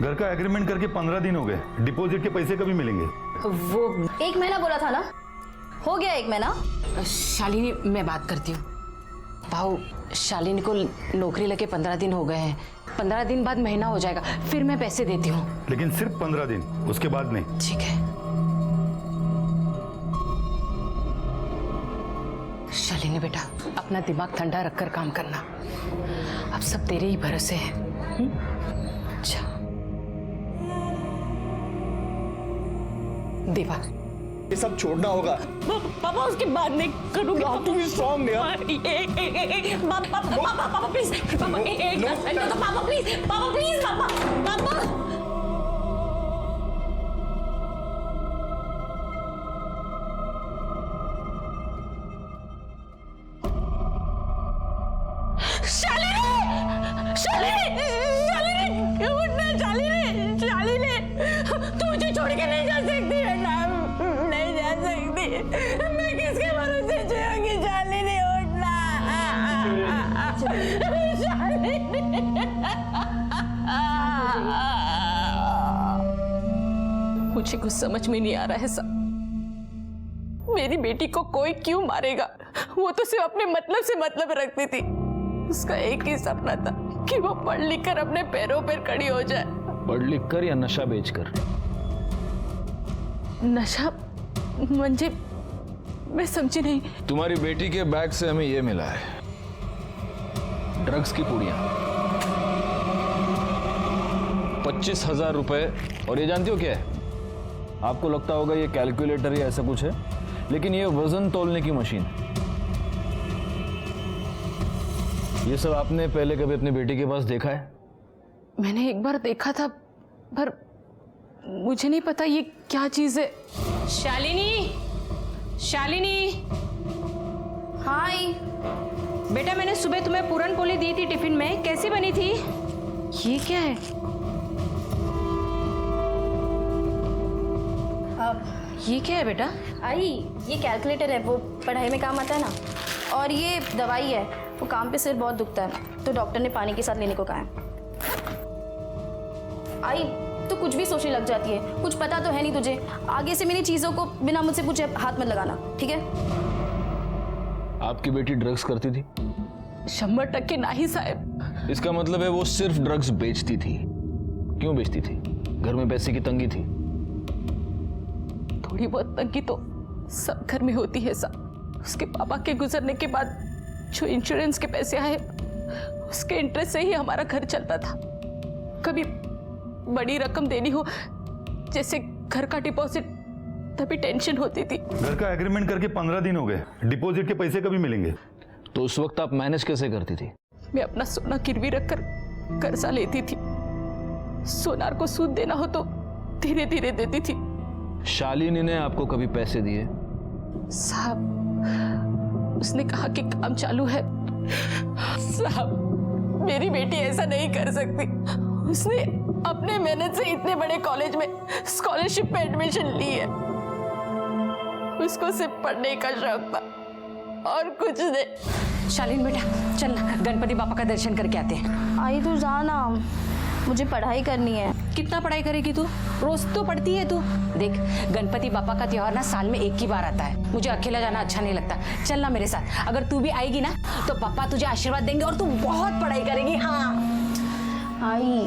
घर का एग्रीमेंट करके 15 दिन हो गए, डिपॉजिट के पैसे कभी मिलेंगे? वो 1 महीना बोला था ना, हो गया 1 महीना। शालिनी, मैं बात करती हूँ। भाऊ, शालिनी को नौकरी लगे 15 दिन हो गए हैं। 15 दिन बाद महीना हो जाएगा, फिर मैं पैसे देती हूँ। लेकिन सिर्फ 15 दिन, उसके बाद नहीं। ठीक है। शालिनी बेटा, अपना दिमाग ठंडा रखकर काम करना। अब सब तेरे ही भरोसे है। अच्छा देवा, ये सब छोड़ना होगा। पापा उसके बाद नहीं करूंगी। टू बी स्ट्रांग यार। पापा प्लीज, पापा एक तो पापा प्लीज, पापा प्लीज, पापा। शालिनी, उठना शालिनी, तू मुझे छोड़ के नहीं जा सकती बेटा, नहीं जा सकती। मैं किसके भरोसे जिऊंगी शालिनी, उठना शालिनी। मुझे कुछ समझ में नहीं आ रहा है सब। मेरी बेटी को कोई क्यों मारेगा? वो तो सिर्फ अपने मतलब से मतलब रखती थी। उसका एक ही सपना था कि वो पढ़ लिख कर अपने पैरों पर खड़ी हो जाए। पढ़ लिख कर या नशा बेचकर? नशा म्हणजे मैं समझी नहीं। तुम्हारी बेटी के बैग से हमें ये मिला है, ड्रग्स की पुड़ियां, 25,000 रुपए। और ये जानती हो क्या है? आपको लगता होगा ये कैलकुलेटर या ऐसा कुछ है, लेकिन ये वजन तोलने की मशीन है। ये सब आपने पहले कभी अपनी बेटी के पास देखा है? मैंने एक बार देखा था, पर मुझे नहीं पता ये क्या चीज है। शालिनी, शालिनी। हाय बेटा, मैंने सुबह तुम्हें पूरन पोली दी थी टिफिन में, कैसी बनी थी? ये क्या है? ये क्या है बेटा? आई, ये कैलकुलेटर है, वो पढ़ाई में काम आता है ना। और ये दवाई है, वो काम पे सिर बहुत दुखता है तो डॉक्टर ने पानी के साथ लेने को कहा है। आई, तो कुछ भी सोचने लग जाती है, कुछ पता तो है नहीं तुझे। आगे से मेरी चीजों को बिना मुझसे पूछे हाथ मत लगाना, ठीक है? आपकी बेटी ड्रग्स करती थी? 100% नहीं साहब। इसका मतलब है वो सिर्फ ड्रग्स बेचती थी। क्यों बेचती थी? घर में पैसे की तंगी थी? थोड़ी बहुत तंगी तो सब घर में होती है साहब। उसके पापा के गुजरने के बाद जो इंश्योरेंस के पैसे आए, उसके इंटरेस्ट से ही हमारा घर चलता था। कभी बड़ी रकम देनी हो, जैसे घर का डिपॉजिट, तभी टेंशन होती थी। घर का एग्रीमेंट करके 15 दिन हो गए, डिपॉजिट के पैसे कभी मिलेंगे? तो उस वक्त आप मैनेज कैसे करती थी? मैं अपना सोना गिरवी रखकर कर्जा लेती थी। सोनार को सूद देना हो तो धीरे धीरे देती थी। शालिनी ने आपको कभी पैसे दिए? साहब, उसने कहा कि काम चालू है। साहब, मेरी बेटी ऐसा नहीं कर सकती। उसने अपने मेहनत से इतने बड़े कॉलेज में स्कॉलरशिप पे एडमिशन ली है। उसको सिर्फ पढ़ने का शौक था और कुछ नहीं। शालिनी बेटा, चल गणपति बापा का दर्शन करके आते हैं। आई तू जा ना, मुझे पढ़ाई करनी है। कितना पढ़ाई करेगी तू? रोज तो पढ़ती है तू। देख, गणपति बापा का त्योहार ना साल में एक ही बार आता है। मुझे अकेला जाना अच्छा नहीं लगता। चल ना मेरे साथ। अगर तू भी आएगी ना तो पापा तुझे आशीर्वाद देंगे और तू बहुत पढ़ाई करेगी। हाँ आई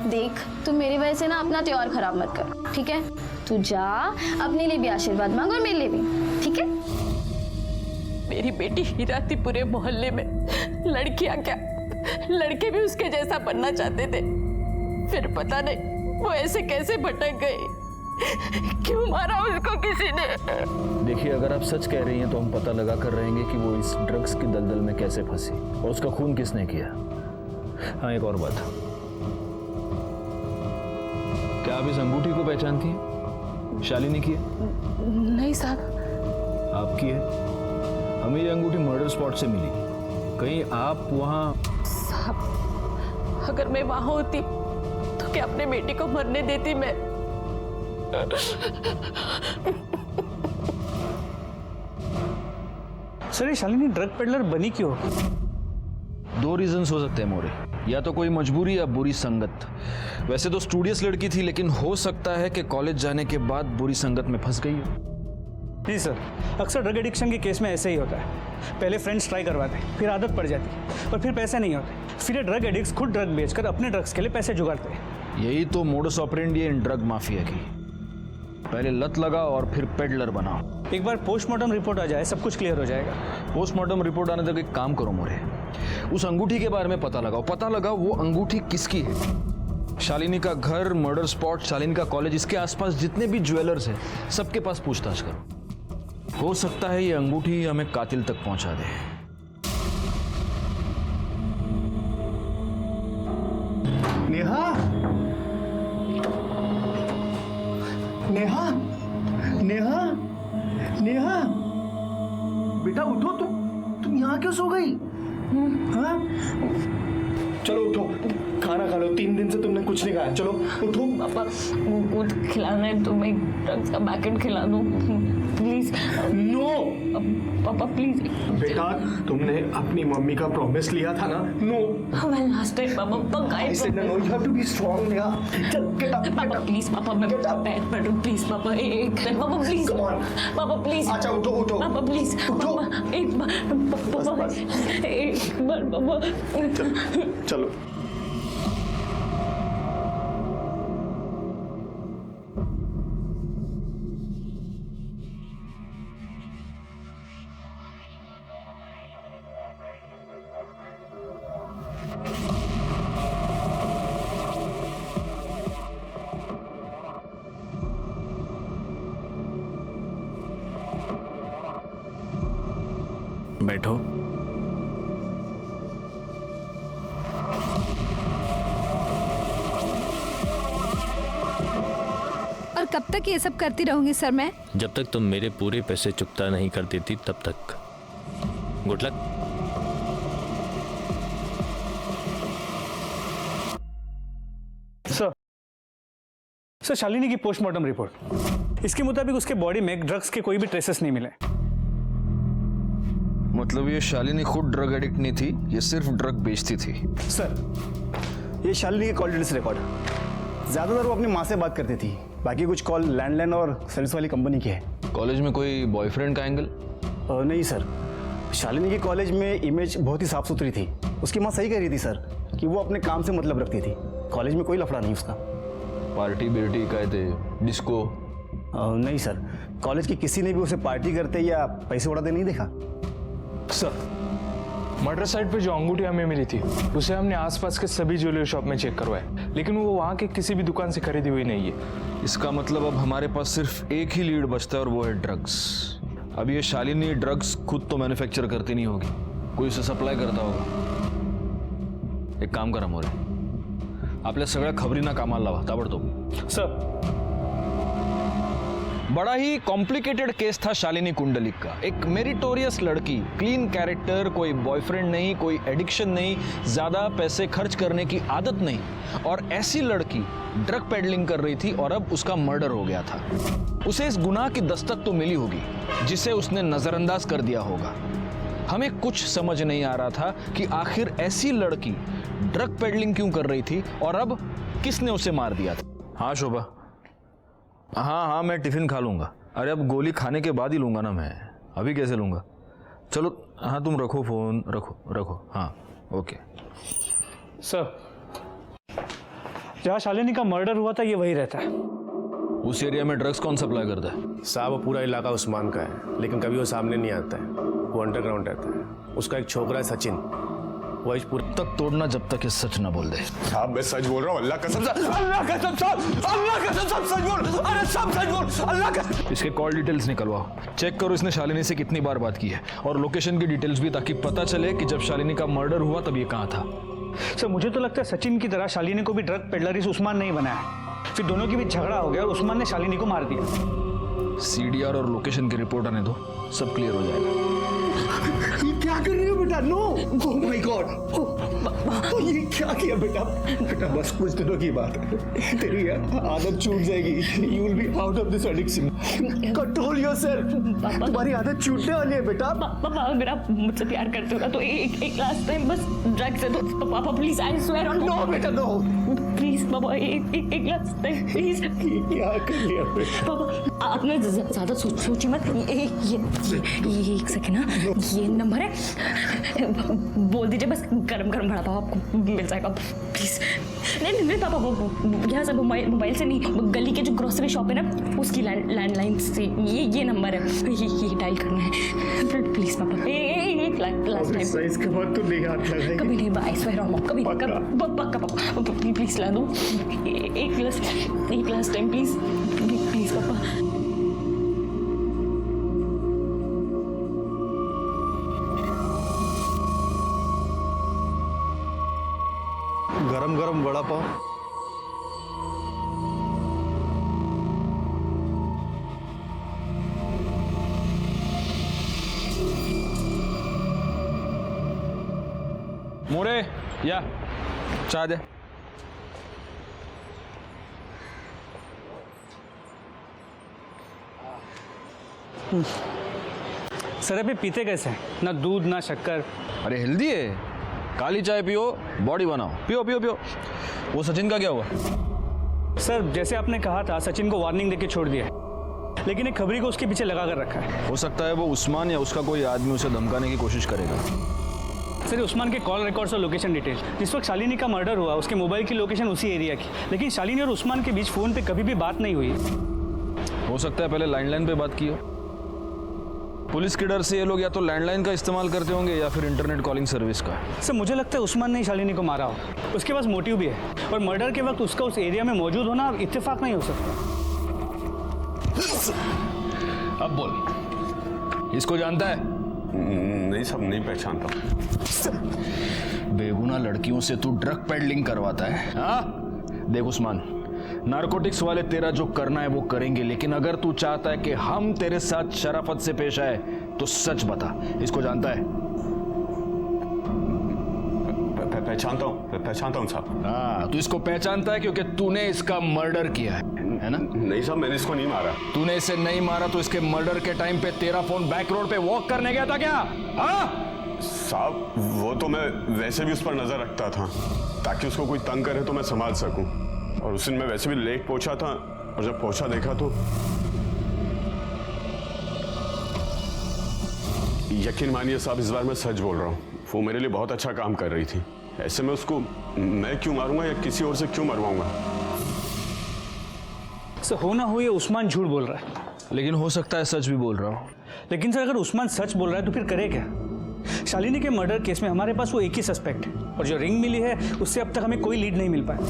देख, तू मेरी वजह से ना अपना त्योहार खराब मत कर, ठीक है? तू जा, अपने लिए भी आशीर्वाद मांग और मेरे लिए भी, ठीक है? मेरी बेटी हीरा थी पूरे मोहल्ले में। लड़कियां क्या, लड़के भी उसके जैसा बनना चाहते थे। फिर पता नहीं वो ऐसे कैसे भटक गई। क्यों मारा उसको किसी ने? देखिए, अगर आप सच कह रही हैं तो हम पता लगा कर रहेंगे कि वो इस ड्रग्स की दलदल में कैसे फंसी और उसका खून किसने किया। हाँ, एक और बात, क्या आप इस अंगूठी को पहचानती हैं? शालिनी की है? नहीं साहब। आपकी है? हमें ये अंगूठी मर्डर स्पॉट से मिली। कहीं आप वहाँ? साहब, अगर मैं वहां होती तो क्या अपने बेटी को मरने देती मैं? सर, ये शालिनी ड्रग पेडलर बनी क्यों? 2 रीजंस हो सकते हैं मोरे। या तो कोई मजबूरी या बुरी संगत। वैसे तो स्टूडियस लड़की थी, लेकिन हो सकता है कि कॉलेज जाने के बाद बुरी संगत में फंस गई हो। जी सर, अक्सर ड्रग एडिक्शन के केस में ऐसे ही होता है। पहले फ्रेंड्स ट्राई करवाते, फिर आदत पड़ जाती है और फिर पैसे नहीं होते। फिर ये ड्रग एडिक्ट्स खुद ड्रग बेचकर अपने ड्रग्स के लिए पैसे जुगाड़ते हैं। यही तो मोडस ऑपरेंडी है इन ड्रग माफिया की। पहले लत लगाओ और फिर पेडलर बनाओ। एक बार पोस्टमार्टम रिपोर्ट आ जाए सब कुछ क्लियर हो जाएगा। पोस्टमार्टम रिपोर्ट आने तक एक काम करो मोरे, उस अंगूठी के बारे में पता लगाओ वो अंगूठी किसकी है। शालिनी का घर, मर्डर स्पॉट, शालिनी का कॉलेज, इसके आसपास जितने भी ज्वेलर्स हैं सबके पास पूछताछ करो। हो सकता है ये अंगूठी हमें कातिल तक पहुंचा दे। नेहा, नेहा, नेहा, नेहा, बेटा उठो। तुम यहाँ क्यों सो गई? हाँ? चलो उठो, खाना खा लो। 3 दिन से तुमने कुछ नहीं खाया। चलो उठो। पापा कुछ खिलाना है तो मैं ड्रग्स का पैकेट खिला दूं प्लीज। नो पापा प्लीज। बेटा, तुमने अपनी मम्मी का प्रॉमिस लिया था ना। नो, मैं लास्ट टाइम पापा पक्का I said no, you have to be strong, Neha. चल, get up, get पापा up। प्लीज, पापा मैं पैर पड़ूं प्लीज पापा, एक पापा प्लीज, Come on। पापा प्लीज। अच्छा उठो उठो। पापा प्लीज, उठो। पापा एक बार, पापा एक बार पापा। चलो। बैठो। और कब तक ये सब करती रहूंगी सर मैं? जब तक तुम मेरे पूरे पैसे चुकता नहीं कर देती तब तक। Good luck. सर, शालिनी की पोस्टमार्टम रिपोर्ट, इसके मुताबिक उसके बॉडी में ड्रग्स के कोई भी ट्रेसेस नहीं मिले। मतलब ये शालिनी खुद ड्रग एडिक्ट नहीं थी, ये सिर्फ ड्रग बेचती थी। सर, ये शालिनी के कॉल डिटेल्स रिकॉर्ड। ज्यादातर वो अपनी माँ से बात करती थी, बाकी कुछ कॉल लैंडलाइन और सर्विस वाली कंपनी की है। कॉलेज में कोई बॉयफ्रेंड का एंगल? नहीं सर, शालिनी की कॉलेज में इमेज बहुत ही साफ सुथरी थी। उसकी माँ सही कह रही थी सर कि वो अपने काम से मतलब रखती थी। कॉलेज में कोई लफड़ा नहीं उसका। पार्टी बिर्टी कहते, डिस्को? नहीं सर, कॉलेज की किसी ने भी उसे पार्टी करते या पैसे उड़ाते नहीं देखा। सर, मर्डर साइट पे जो अंगूठी हमें मिली थी उसे हमने आसपास के सभी ज्वेलरी शॉप में चेक करवाया, लेकिन वो वहाँ के किसी भी दुकान से खरीदी हुई नहीं है। इसका मतलब अब हमारे पास सिर्फ एक ही लीड बचता है और वो है ड्रग्स। अब ये शालिनी ड्रग्स खुद तो मैन्युफैक्चर करती नहीं होगी, कोई उसे सप्लाई करता होगा। एक काम करा मोरे, आपल्या सगळ्या खबरींना कामाला लावा ताबडतोब। सर, बड़ा ही कॉम्प्लिकेटेड केस था शालिनी कुंडलिक का। एक मेरिटोरियस लड़की, क्लीन कैरेक्टर, कोई बॉयफ्रेंड नहीं, कोई एडिक्शन नहीं, ज्यादा पैसे खर्च करने की आदत नहीं, और ऐसी लड़की ड्रग पेडलिंग कर रही थी और अब उसका मर्डर हो गया था। उसे इस गुनाह की दस्तक तो मिली होगी जिसे उसने नजरअंदाज कर दिया होगा। हमें कुछ समझ नहीं आ रहा था कि आखिर ऐसी लड़की ड्रग पेडलिंग क्यों कर रही थी और अब किसने उसे मार दिया था। हाँ शोभा, हाँ मैं टिफिन खा लूंगा। अरे अब गोली खाने के बाद ही लूंगा ना मैं, अभी कैसे लूंगा? चलो हाँ तुम रखो फोन, रखो। हाँ ओके। सर, जहाँ शालिनी का मर्डर हुआ था ये वही रहता है। उस एरिया में ड्रग्स कौन सप्लाई करता है? साहब, वो पूरा इलाका उस्मान का है, लेकिन कभी वो सामने नहीं आता है। वो अंडरग्राउंड रहता है। उसका एक छोकरा है सचिन, वो इस पूरे तक तोड़ना जब तक ये सच ना बोल दे। साहब मैं सच बोल रहा हूँ, अल्लाह कसम से, अल्लाह कसम साहब, अल्लाह कसम साहब सच बोल। अरे सब सच बोल, अल्लाह कसम। इसके कॉल डिटेल्स निकलवाओ, चेक करो इसने शालिनी से कितनी बार बात की है, और लोकेशन की डिटेल्स भी, ताकि पता चले कि जब शालिनी का मर्डर हुआ तब ये कहाँ था। सर, मुझे तो लगता है सचिन की तरह शालिनी को भी ड्रग पेडलर इस उस्मान ने ही बनाया। फिर दोनों की भी झगड़ा हो गया और उस्मान ने शालिनी को मार दिया। सीडीआर और लोकेशन की रिपोर्ट आने दो, सब क्लियर हो जाएगा। ये क्या कर रही हो बेटा? No, oh my god. ये क्या किया बेटा? बेटा बस कुछ दिनों की बात है, तेरी आदत छूट जाएगी। You will be out of this addiction. Control yourself. तुम्हारी आदत छूटने वाली है बेटा। पापा अगर आप मुझसे प्यार करते हो ना तो एक लास्ट टाइम बस ड्रग से दो पापा, please, I swear on. No बेटा नो, प्लीज पापा, एक लास्ट टाइम प्लीज। क्या कर लिया बेटा? पापा आपने ज्यादा सोचिए मत। ये एक सेकंड ना, ये नंबर है, बोल दीजिए बस, गरम गरम बड़ा पापा आपको मिल जाएगा प्लीज। नहीं पापा, वो यहाँ से मोबाइल से नहीं, गली के जो ग्रोसरी शॉप है ना उसकी लैंडलाइन से ये नंबर है, ये डायल करना है प्लीज पापा। एक लास्ट टाइम साइज के बाद तो नहीं हाथ लगाएगी कभी नहीं, आई स्वेयर ऑन कभी पक्का पापा, प्लीज ला दो एक लास्ट टाइम प्लीज प्लीज पापा। गरम गरम वड़ा पाव। मोरे या चाय दे। सर अभी पीते कैसे हैं? ना दूध ना शक्कर। अरे हेल्दी है, काली चाय पियो, बॉडी बनाओ, पियो पियो पियो। वो सचिन का क्या हुआ? सर जैसे आपने कहा था सचिन को वार्निंग देके छोड़ दिया है, लेकिन एक खबरी को उसके पीछे लगा कर रखा है। हो सकता है वो उस्मान या उसका कोई आदमी उसे धमकाने की कोशिश करेगा। सर उस्मान के कॉल रिकॉर्ड्स और लोकेशन डिटेल, जिस वक्त शालिनी का मर्डर हुआ उसके मोबाइल की लोकेशन उसी एरिया की, लेकिन शालिनी और उस्मान के बीच फोन पे कभी भी बात नहीं हुई। हो सकता है पहले लैंडलाइन पे बात की हो। पुलिस के डर से ये लोग या तो लैंडलाइन का इस्तेमाल करते होंगे या फिर इंटरनेट कॉलिंग सर्विस का। सर मुझे लगता है उस्मान ने शालिनी को मारा हो, उसके पास मोटिव भी है, और मर्डर के वक्त उसका उस एरिया में मौजूद होना इत्तेफाक नहीं हो सकता। अब बोल, इसको जानता है? नहीं सब नहीं पहचानता। बेगुनाह लड़कियों से तू ड्रग पेडलिंग करवाता है? हाँ देख उस्मान, नारकोटिक्स वाले तेरा जो करना है वो करेंगे, लेकिन अगर तू चाहता है कि हम तेरे साथ शराफत से पेश आए तो सच बता, इसको जानता है? पहचानता हूँ साहब। हाँ तू इसको पहचानता है क्योंकि तूने इसका मर्डर किया है ना? नहीं साहब, मैंने इसको नहीं मारा। तूने इसे नहीं मारा तो इसके मर्डर के टाइम पे तेरा फोन बैक रोड पे वॉक करने गया था क्या? हाँ साहब वो तो मैं वैसे भी उस पर नजर रखता था ताकि उसको कोई तंग करे तो मैं संभाल सकूं, और उस दिन मैं वैसे भी लेट पहुंचा था, और जब पहुंचा देखा तो यकीन मानिए साहब इस बार मैं सच बोल रहा हूँ, वो मेरे लिए बहुत अच्छा काम कर रही थी। ऐसे में उसको मैं क्यों मारूंगा या किसी और से क्यों मरवाऊंगा? सर हो ना हो ये उस्मान झूठ बोल रहा है, लेकिन हो सकता है सच भी बोल रहा हूँ। लेकिन सर अगर उस्मान सच बोल रहा है तो फिर करे क्या? शालिनी के मर्डर केस में हमारे पास वो एक ही सस्पेक्ट है, और जो रिंग मिली है उससे अब तक हमें कोई लीड नहीं मिल पाया।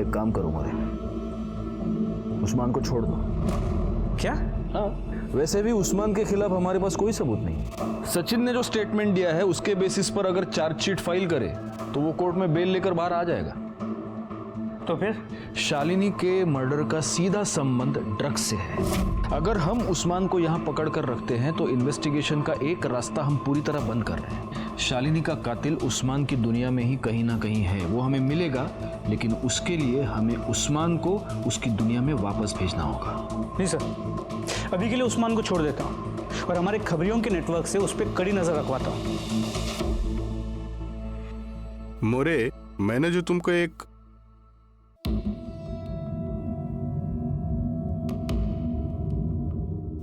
एक काम करो मोरे, उस्मान को छोड़ दो। क्या? हाँ वैसे भी उस्मान के खिलाफ हमारे पास कोई सबूत नहीं। सचिन ने जो स्टेटमेंट दिया है उसके बेसिस पर अगर चार्जशीट फाइल करे तो वो कोर्ट में बेल लेकर बाहर आ जाएगा। तो फिर शालिनी के मर्डर का सीधा संबंध ड्रग्स से है। अगर हम उस्मान को यहाँ पकड़ कर रखते हैं तो इन्वेस्टिगेशन का एक रास्ता हम पूरी तरह बंद कर रहे हैं। शालिनी का कातिल उस्मान की दुनिया में ही कहीं ना कहीं है, वो हमें मिलेगा, लेकिन उसके लिए हमें उस्मान को उसकी दुनिया में वापस भेजना होगा। नहीं सर, अभी के लिए उस्मान को छोड़ देता हूँ और हमारे खबरियों के नेटवर्क से उस पर कड़ी नजर रखवाता हूँ। मोरे, मैंने जो तुमको एक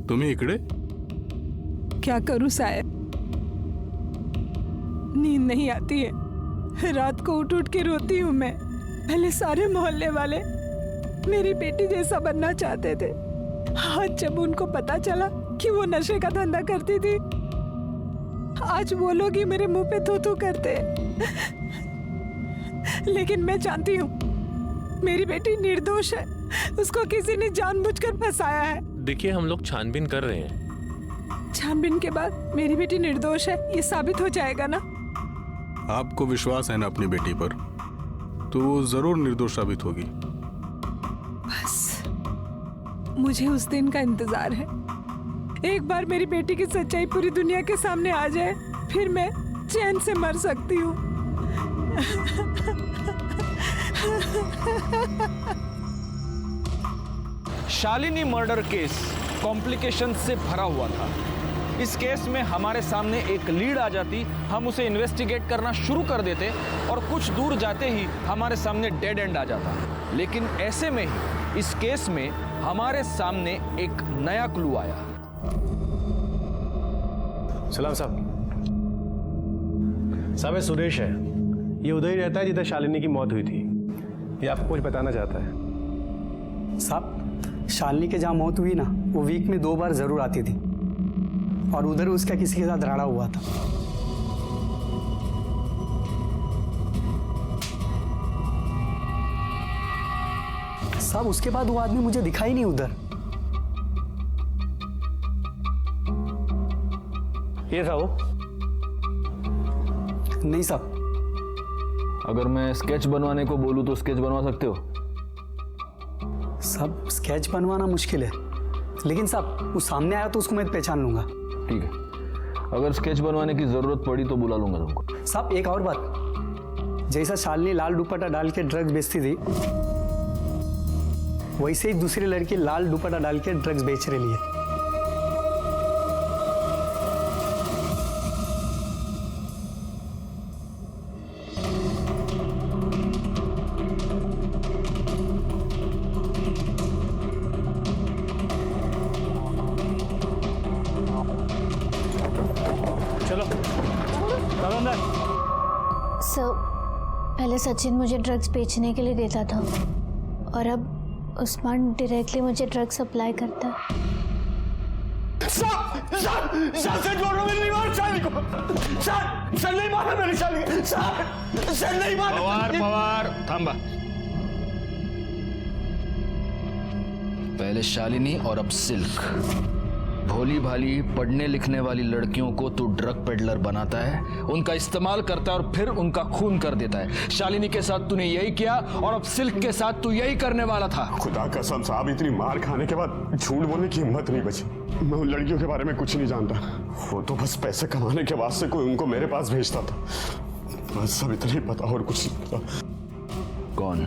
तुम्हें इकड़े क्या करूं साहब, नींद नहीं आती है, रात को उठ उठ के रोती हूँ मैं। पहले सारे मोहल्ले वाले मेरी बेटी जैसा बनना चाहते थे, आज जब उनको पता चला कि वो नशे का धंधा करती थी, आज वो लोग ही मेरे मुंह पे थू थू करते। लेकिन मैं जानती हूँ मेरी बेटी निर्दोष है, उसको किसी ने जानबूझकर फंसाया है। देखिए हम लोग छानबीन कर रहे हैं, छानबीन के बाद मेरी बेटी निर्दोष है ये साबित हो जाएगा ना? आपको विश्वास है ना अपनी बेटी पर, तो वो जरूर निर्दोष साबित होगी। बस मुझे उस दिन का इंतजार है, एक बार मेरी बेटी की सच्चाई पूरी दुनिया के सामने आ जाए, फिर मैं चैन से मर सकती हूँ। शालिनी मर्डर केस कॉम्प्लिकेशन से भरा हुआ था। इस केस में हमारे सामने एक लीड आ जाती, हम उसे इन्वेस्टिगेट करना शुरू कर देते और कुछ दूर जाते ही हमारे सामने डेड एंड आ जाता। लेकिन ऐसे में ही इस केस में हमारे सामने एक नया क्लू आया। सलाम साहब। साहब ये सुरेश है, ये उधर ही रहता है जिधर शालिनी की मौत हुई थी। ये आपको कुछ बताना चाहता है। साहब, शालिनी के जहाँ मौत हुई ना, वो वीक में 2 बार जरूर आती थी और उधर उसका किसी के साथ झगड़ा हुआ था। साहब, उसके बाद वो आदमी मुझे दिखा ही नहीं उधर। ये था वो? नहीं साहब। अगर मैं स्केच बनवाने को बोलूं तो स्केच बनवा सकते हो? साहब, स्केच बनवाना मुश्किल है, लेकिन साहब वो सामने आया तो उसको मैं पहचान लूंगा। ठीक है, अगर स्केच बनवाने की जरूरत पड़ी तो बुला लूंगा तुमको। साहब एक और बात, जैसा शालिनी लाल दुपट्टा डाल के ड्रग्स बेचती थी, वैसे ही दूसरी लड़की लाल दुपट्टा डाल के ड्रग्स बेच रही है। सर, पहले सचिन मुझे ड्रग्स बेचने के लिए देता था और अब उस्मान डायरेक्टली मुझे ड्रग्स सप्लाई करता है। सर बोल रहा हूं, मैंने नहीं मारा शालिनी को। सर नहीं मारा मैंने शालिनी को। सर नहीं मारा। पवार थांबा। पहले शालिनी और अब सिल्क। भोली भाली पढ़ने लिखने वाली लड़कियों को तू ड्रग पेडलर बनाता है, उनका इस्तेमाल करता है और फिर उनका खून कर देता है। शालिनी के साथ तूने यही किया और अब सिल्क के साथ तू यही करने वाला था। खुदा कसम साहब, इतनी मार खाने के बाद झूठ बोलने की हिम्मत नहीं बची। मैं उन लड़कियों के बारे में कुछ नहीं जानता। वो तो बस पैसे कमाने के वास्ते कोई उनको मेरे पास भेजता था। बस सब इतना ही पता और कुछ नहीं पता। कौन?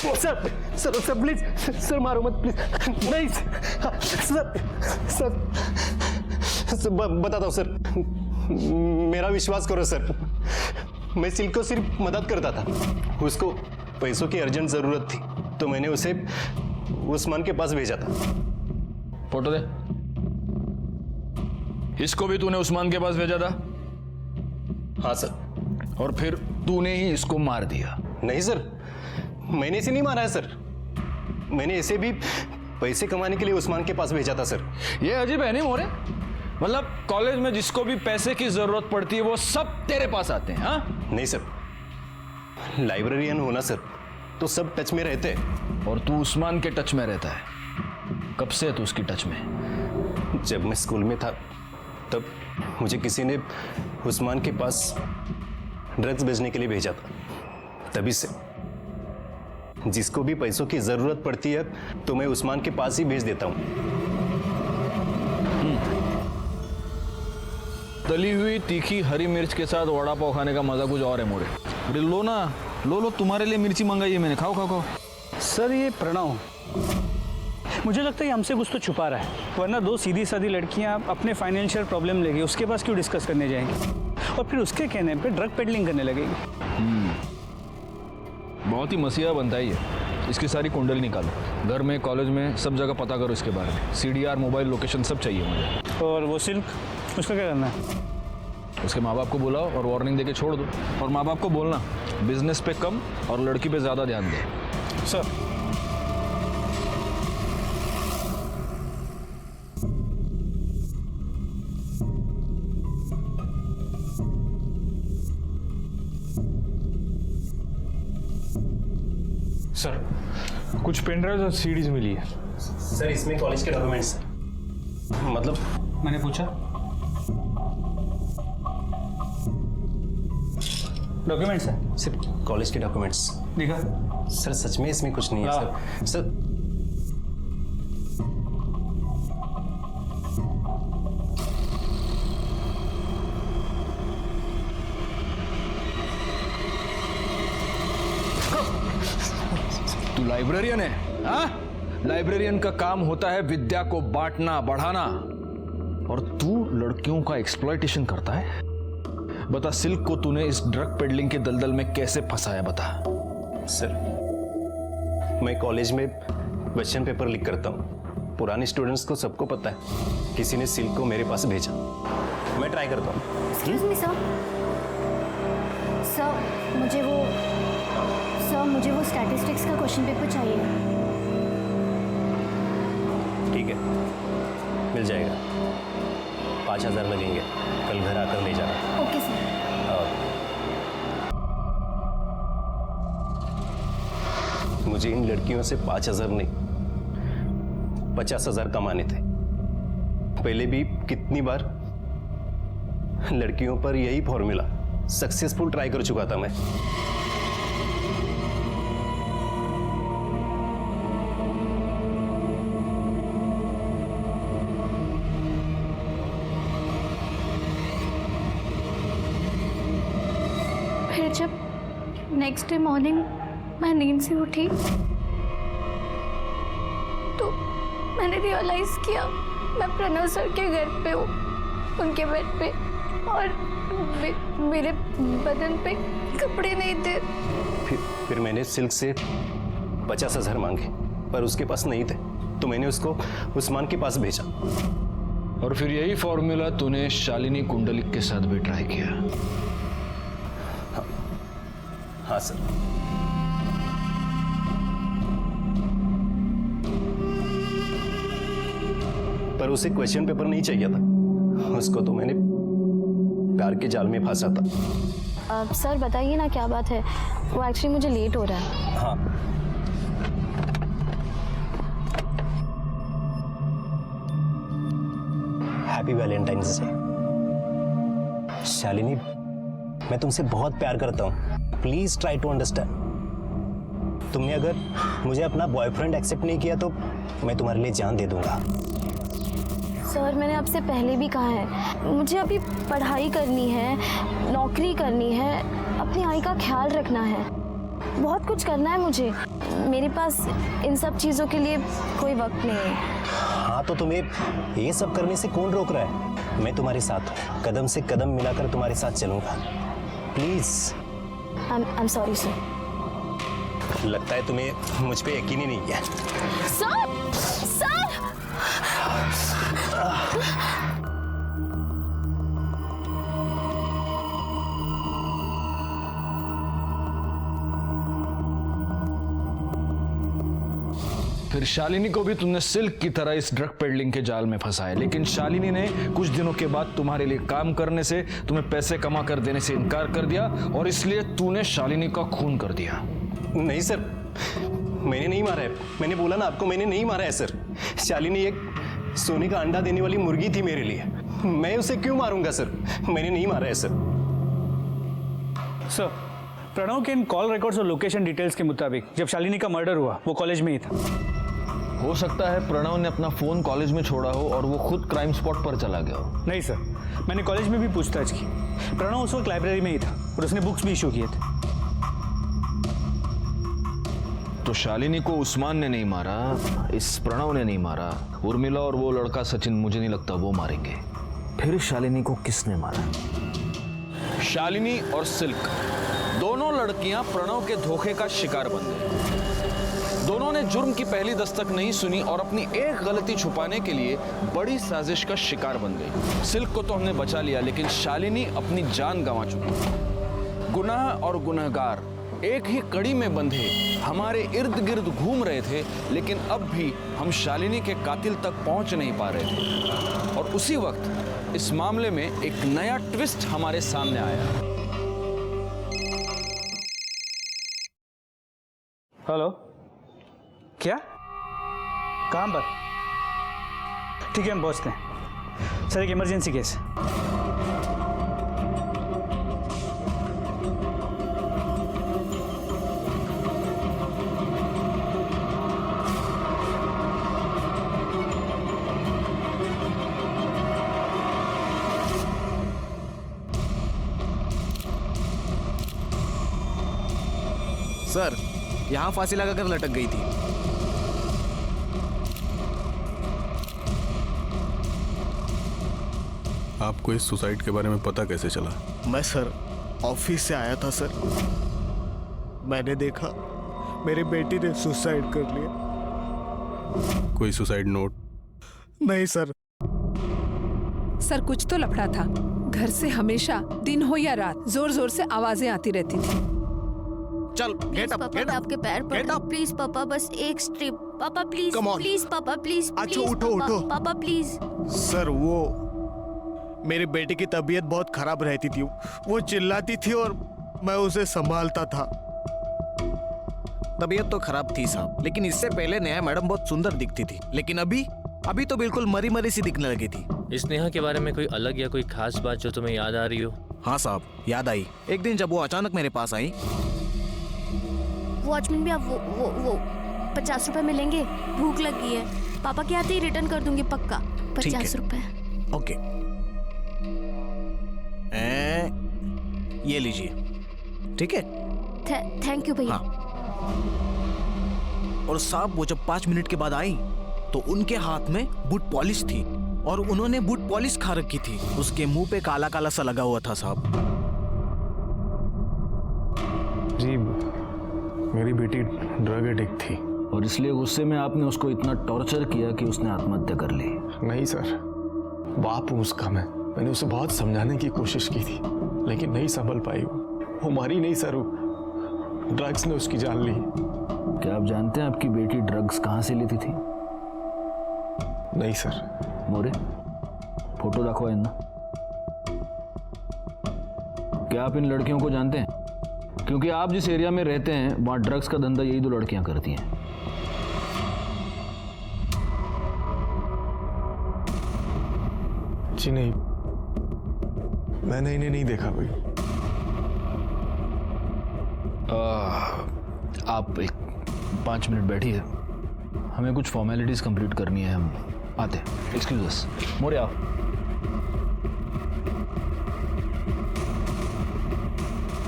Sir sir sir please, sir मारो मत प्लीज। नहीं सर, सर बताता हूँ सर, मेरा विश्वास करो सर। मैं सिल्क को सिर्फ मदद करता था, उसको पैसों की अर्जेंट जरूरत थी तो मैंने उसे उस्मान के पास भेजा था। फोटो दे। इसको भी तूने उस्मान के पास भेजा था? हाँ सर। और फिर तूने ही इसको मार दिया? नहीं सर, मैंने इसे नहीं मारा है सर। मैंने इसे भी पैसे कमाने के लिए उस्मान के पास भेजा था सर। ये अजीब है नहीं मोरे? मतलब कॉलेज में जिसको भी पैसे की जरूरत पड़ती है वो सब तेरे पास आते हैं? हाँ? नहीं सर, लाइब्रेरियन होना सर तो सब टच में रहते हैं। और तू उस्मान के टच में रहता है? कब से है तू उसकी टच में? जब मैं स्कूल में था तब मुझे किसी ने उस्मान के पास ड्रग्स बेचने के लिए भेजा था। तभी से जिसको भी पैसों की जरूरत पड़ती है तो मैं उस्मान के पास ही भेज देता हूं। तली हुई तीखी हरी मिर्च के साथ वड़ा पाव खाने का मजा कुछ और है मोरे। अरे लो ना, लो तुम्हारे लिए मिर्ची मंगाई है मैंने, खाओ खाओ खाओ। सर ये प्रणव, मुझे लगता है ये हमसे कुछ तो छुपा रहा है, वरना 2 सीधी सादी लड़कियां अपने फाइनेंशियल प्रॉब्लम लेके उसके पास क्यों डिस्कस करने जाएंगी और फिर उसके कहने पे ड्रग पेडलिंग करने लगेगी। बहुत ही मसीहा बनता है ये। इसकी सारी कुंडली निकालो, घर में कॉलेज में सब जगह पता करो इसके बारे में। CDR मोबाइल लोकेशन सब चाहिए मुझे। और वो सिल्क, उसका क्या करना है? उसके माँ बाप को बुलाओ और वार्निंग देके छोड़ दो। और माँ बाप को बोलना बिजनेस पे कम और लड़की पे ज्यादा ध्यान दे। सर सर कुछ पेन ड्राइव और सीडीज मिली है। सर इसमें कॉलेज के डॉक्यूमेंट्स, मतलब मैंने पूछा डॉक्यूमेंट्स है? सिर्फ कॉलेज के डॉक्यूमेंट्स। दिखा सर सच में इसमें कुछ नहीं है सर। सर तू लाइब्रेरियन है? हाँ, लाइब्रेरियन का काम होता है विद्या को बांटना, बढ़ाना, और तू लड़कियों का एक्सप्लॉयटेशन करता है। बता, सिल्क को तूने इस ड्रग पेडलिंग के दलदल में कैसे फंसाया, बता। सर, मैं कॉलेज में क्वेश्चन पेपर लीक करता हूँ। पुराने स्टूडेंट्स को सबको पता है। किसी ने सिल्क को मेरे पास भेजा, मैं ट्राई करता हूँ। एक्सक्यूज मी सर, मुझे वो स्टैटिस्टिक्स का क्वेश्चन पेपर चाहिए। ठीक है, मिल जाएगा। 5,000 लगेंगे, कल घर आकर ले जाना। Okay sir. मुझे इन लड़कियों से 5,000 नहीं 50,000 कमाने थे। पहले भी कितनी बार लड़कियों पर यही फॉर्मूला सक्सेसफुल ट्राई कर चुका था मैं। फिर जब नेक्स्ट डे मॉर्निंग मैं नींद से उठी तो मैंने रियलाइज किया मैं प्रणव सर के घर पे हूँ, उनके बेड पे, और मेरे बदन पे कपड़े नहीं थे। फिर मैंने सिल्क से 50,000 मांगे, पर उसके पास नहीं थे, तो मैंने उसको उस्मान के पास भेजा। और फिर यही फॉर्मूला तूने शालिनी कुंडलिक के साथ भी ट्राई किया? हाँ सर। पर उसे क्वेश्चन पेपर नहीं चाहिए था, उसको तो मैंने प्यार के जाल में फंसा था। सर बताइए ना क्या बात है, वो एक्चुअली मुझे लेट हो रहा है। हाँ, हैप्पी वैलेंटाइंस डे। शालिनी, मैं तुमसे बहुत प्यार करता हूँ, प्लीज ट्राई टू अंडरस्टैंड। तुमने अगर मुझे अपना बॉयफ्रेंड एक्सेप्ट नहीं किया तो मैं तुम्हारे लिए जान दे दूंगा। सर मैंने आपसे पहले भी कहा है, मुझे अभी पढ़ाई करनी है, नौकरी करनी है, अपनी आई का ख्याल रखना है, बहुत कुछ करना है मुझे। मेरे पास इन सब चीज़ों के लिए कोई वक्त नहीं है। हाँ, तो तुम्हें ये सब करने से कौन रोक रहा है? मैं तुम्हारे साथ हूँ, कदम से कदम मिलाकर तुम्हारे साथ चलूंगा। प्लीज। I'm sorry sir। लगता है तुम्हें मुझ पे यकीन ही नहीं है। सर फिर शालिनी को भी तुमने सिल्क की तरह इस ड्रग पेडलिंग के जाल में फंसाया, लेकिन शालिनी ने कुछ दिनों के बाद तुम्हारे लिए काम करने से, तुम्हें पैसे कमा कर देने से इनकार कर दिया, और इसलिए तूने शालिनी का खून कर दिया। नहीं सर, मैंने नहीं मारा है। मैंने बोला ना आपको, मैंने नहीं मारा है सर। शालिनी एक सोने का अंडा देने वाली मुर्गी थी मेरे लिए, मैं उसे क्यों मारूंगा सर? मैंने नहीं मारा है सर। सर, प्रणव के इन कॉल रिकॉर्ड्स और लोकेशन डिटेल्स के मुताबिक जब शालिनी का मर्डर हुआ वो कॉलेज में ही था। हो सकता है प्रणव ने अपना फोन कॉलेज में छोड़ा हो और वो खुद क्राइम स्पॉट पर चला गया हो। नहीं सर, मैंने कॉलेज में भी पूछताछ की, प्रणव उस वक्त लाइब्रेरी में ही था और उसने बुक्स भी इशू किए थे। तो शालिनी को उस्मान ने नहीं मारा, इस प्रणव ने नहीं मारा, उर्मिला और वो लड़का सचिन मुझे नहीं लगता वो मारेंगे। फिर शालिनी को किसने मारा? शालिनी और सिल्क दोनों लड़कियां प्रणव के धोखे का शिकार बन गई। दोनों ने जुर्म की पहली दस्तक नहीं सुनी और अपनी एक गलती छुपाने के लिए बड़ी साजिश का शिकार बन गई। सिल्क को तो हमने बचा लिया, लेकिन शालिनी अपनी जान गंवा चुकी। गुनाह और गुनहगार एक ही कड़ी में बंधे हमारे इर्द गिर्द घूम रहे थे, लेकिन अब भी हम शालिनी के कातिल तक पहुंच नहीं पा रहे थे। और उसी वक्त इस मामले में एक नया ट्विस्ट हमारे सामने आया। हेलो, क्या? कहाँ पर? ठीक है, हम पहुँचते हैं। सर, एक इमरजेंसी केस है। सर, यहाँ फांसी लगाकर लटक गई थी। आपको इस सुसाइड के बारे में पता कैसे चला? मैं सर ऑफिस से आया था सर, मैंने देखा मेरी बेटी ने सुसाइड कर लिया। कोई सुसाइड नोट? नहीं सर। सर कुछ तो लफड़ा था। घर से हमेशा दिन हो या रात जोर जोर से आवाजें आती रहती थी। चल गेट अप, पापा गेट मैं अप, आपके पैर गेट पड़ता अप। हूँ प्लीज पापा, बस एक स्ट्रिप पापा प्लीज Come on. प्लीज पापा प्लीज अच्छा, प्लीज उठो, पापा, उठो। पापा प्लीज। सर वो मेरी बेटी की तबीयत बहुत खराब रहती थी, वो चिल्लाती थी और मैं उसे संभालता था। तबीयत तो खराब थी साहब, लेकिन इससे पहले नेहा मैडम बहुत सुंदर दिखती थी, लेकिन अभी तो बिल्कुल मरी मरी सी दिखने लगी थी। इस नेहा के बारे में कोई अलग या कोई खास बात जो तुम्हें याद आ रही हो? हाँ साहब, याद आई। एक दिन जब वो अचानक मेरे पास आई। वॉचमैन भी आप वो 50 रुपए मिलेंगे, भूख लगी है। पापा के आते ही रिटर्न कर दूंगी पक्का। 50 रुपए। ओके, ये लीजिए, ठीक है? थैंक यू भैया। हाँ। और साहब वो जब 5 मिनट के बाद आई तो उनके हाथ में बूट पॉलिश थी और उन्होंने बूट पॉलिश खा रखी थी। उसके मुंह पे काला काला सा लगा हुआ था साहब। जी मेरी बेटी ड्रग एडिक्ट थी और इसलिए गुस्से में आपने उसको इतना टॉर्चर किया कि उसने आत्महत्या कर ली। नहीं सर, बाप हूँ उसका मैंने उसे बहुत समझाने की कोशिश की थी, लेकिन नहीं संभल पाई। वो मरी नहीं सर, ड्रग्स ने उसकी जान ली। क्या आप जानते हैं आपकी बेटी ड्रग्स कहाँ से लेती थी? नहीं सर। मोरे फोटो दाखवा इन्ना। क्या आप इन लड़कियों को जानते हैं? क्योंकि आप जिस एरिया में रहते हैं वहां ड्रग्स का धंधा यही 2 लड़कियां करती हैं। जी नहीं, मैंने इन्हें नहीं देखा भाई। आप एक 5 मिनट बैठिए, हमें कुछ फॉर्मेलिटीज कंप्लीट करनी है, हम आते हैं। एक्सक्यूज अस। मोरे आओ।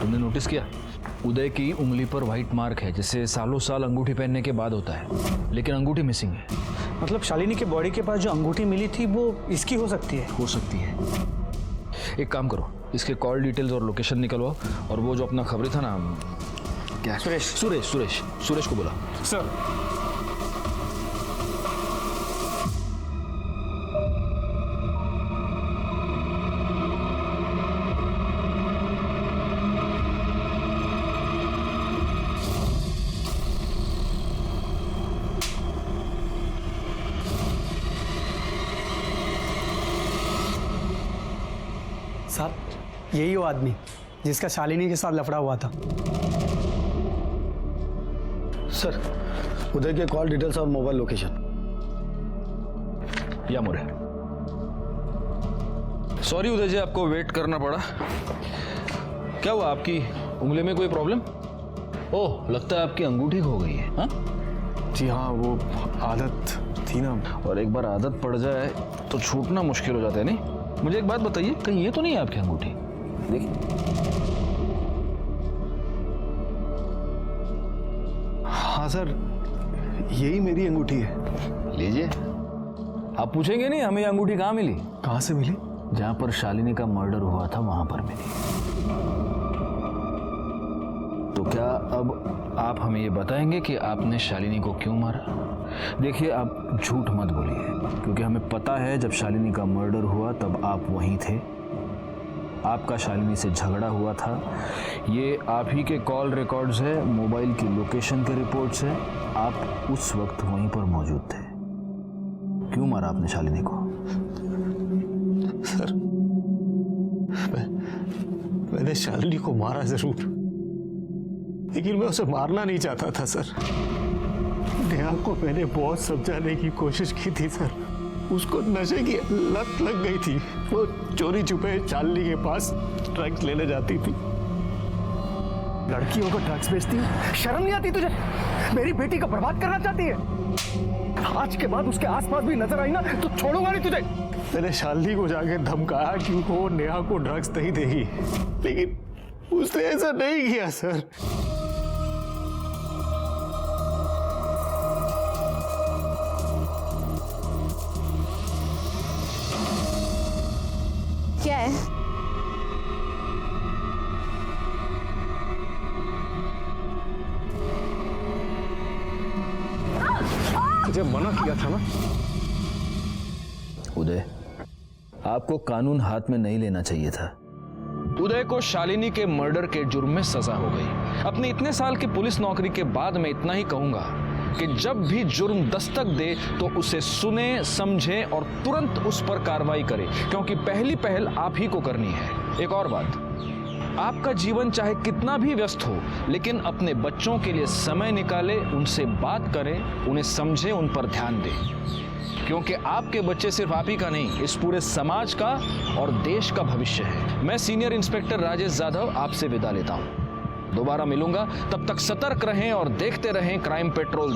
तुमने नोटिस किया उदय की उंगली पर व्हाइट मार्क है, जिसे सालों साल अंगूठी पहनने के बाद होता है, लेकिन अंगूठी मिसिंग है। मतलब शालिनी के बॉडी के पास जो अंगूठी मिली थी वो इसकी हो सकती है? हो सकती है। एक काम करो, इसके कॉल डिटेल्स और लोकेशन निकलवाओ, और वो जो अपना खबरी था ना, क्या सुरेश को बोला। सर साहब यही वो आदमी जिसका शालिनी के साथ लफड़ा हुआ था। सर उदय के कॉल डिटेल्स और मोबाइल लोकेशन। या मोरे। सॉरी उदय जी, आपको वेट करना पड़ा। क्या हुआ, आपकी उंगली में कोई प्रॉब्लम? ओह, लगता है आपकी अंगूठी खो गई है। हाँ जी हाँ, वो आदत थी ना, और एक बार आदत पड़ जाए तो छूटना मुश्किल हो जाता है। नहीं, मुझे एक बात बताइए, कहीं ये तो नहीं है आपकी अंगूठी? देखिए। हाँ सर, यही मेरी अंगूठी है। लीजिए। आप पूछेंगे नहीं हमें अंगूठी कहाँ मिली? कहाँ से मिली? जहां पर शालिनी का मर्डर हुआ था वहां पर मिली। तो क्या अब आप हमें ये बताएंगे कि आपने शालिनी को क्यों मारा? देखिए, आप झूठ मत बोलिए, क्योंकि हमें पता है जब शालिनी का मर्डर हुआ तब आप वहीं थे। आपका शालिनी से झगड़ा हुआ था, ये आप ही के कॉल रिकॉर्ड्स है, मोबाइल की लोकेशन के रिपोर्ट्स है, आप उस वक्त वहीं पर मौजूद थे। क्यों मारा आपने शालिनी को? सर मैंने शालिनी को मारा जरूर, लेकिन मैं उसे मारना नहीं चाहता था सर। नेहा को मैंने बहुत समझाने की कोशिश की थी सर, उसको नशे की लत लग गई थी। वो चोरी छुपे शालिनी के पास ड्रग्स लेने जाती थी। लड़कियों को ड्रग्स बेचती है, शर्म नहीं आती तुझे? मेरी बेटी को बर्बाद करना चाहती है। आज के बाद उसके आसपास भी नजर आई ना तो छोड़ूंगा नहीं तुझे। मैंने शालिनी को जाके धमकाया कि वो नेहा को ड्रग्स नहीं देगी, लेकिन उसने ऐसा नहीं किया सर। है। मुझे मना किया था ना। उदय, आपको कानून हाथ में नहीं लेना चाहिए था। उदय को शालिनी के मर्डर के जुर्म में सजा हो गई। अपनी इतने साल की पुलिस नौकरी के बाद मैं इतना ही कहूंगा कि जब भी जुर्म दस्तक दे तो उसे सुने, समझे और तुरंत उस पर कार्रवाई करे, क्योंकि पहली पहल आप ही को करनी है। एक और बात, आपका जीवन चाहे कितना भी व्यस्त हो, लेकिन अपने बच्चों के लिए समय निकाले, उनसे बात करें, उन्हें समझे, उन पर ध्यान दें, क्योंकि आपके बच्चे सिर्फ आप ही का नहीं, इस पूरे समाज का और देश का भविष्य है। मैं सीनियर इंस्पेक्टर राजेश जाधव आपसे विदा लेता हूं। दोबारा मिलूंगा, तब तक सतर्क रहें और देखते रहें क्राइम पेट्रोल।